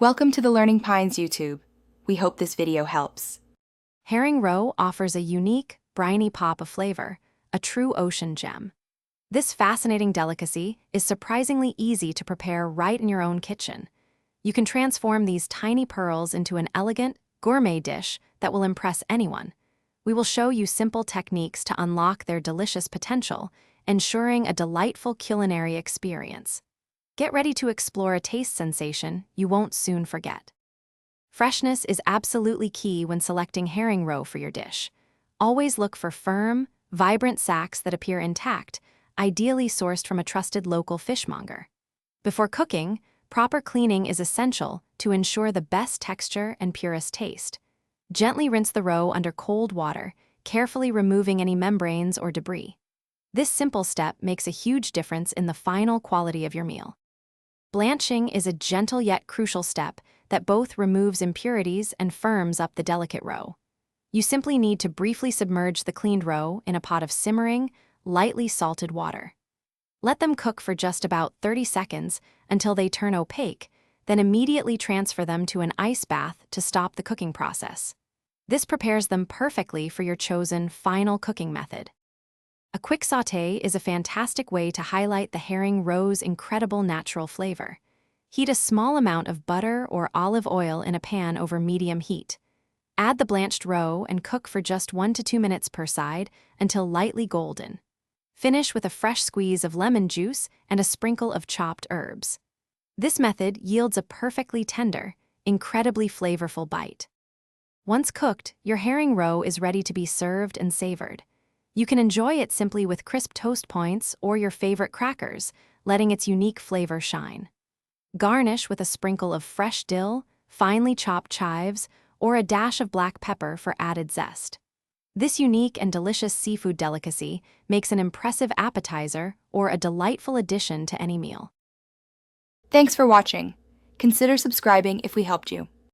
Welcome to the Learning Pines YouTube. We hope this video helps. Herring roe offers a unique, briny pop of flavor, a true ocean gem. This fascinating delicacy is surprisingly easy to prepare right in your own kitchen. You can transform these tiny pearls into an elegant, gourmet dish that will impress anyone. We will show you simple techniques to unlock their delicious potential, ensuring a delightful culinary experience. Get ready to explore a taste sensation you won't soon forget. Freshness is absolutely key when selecting herring roe for your dish. Always look for firm, vibrant sacs that appear intact, ideally sourced from a trusted local fishmonger. Before cooking, proper cleaning is essential to ensure the best texture and purest taste. Gently rinse the roe under cold water, carefully removing any membranes or debris. This simple step makes a huge difference in the final quality of your meal. Blanching is a gentle yet crucial step that both removes impurities and firms up the delicate roe. You simply need to briefly submerge the cleaned roe in a pot of simmering, lightly salted water. Let them cook for just about 30 seconds until they turn opaque, then immediately transfer them to an ice bath to stop the cooking process. This prepares them perfectly for your chosen final cooking method. A quick sauté is a fantastic way to highlight the herring roe's incredible natural flavor. Heat a small amount of butter or olive oil in a pan over medium heat. Add the blanched roe and cook for just 1 to 2 minutes per side until lightly golden. Finish with a fresh squeeze of lemon juice and a sprinkle of chopped herbs. This method yields a perfectly tender, incredibly flavorful bite. Once cooked, your herring roe is ready to be served and savored. You can enjoy it simply with crisp toast points or your favorite crackers, letting its unique flavor shine. Garnish with a sprinkle of fresh dill, finely chopped chives, or a dash of black pepper for added zest. This unique and delicious seafood delicacy makes an impressive appetizer or a delightful addition to any meal. Thanks for watching. Consider subscribing if we helped you.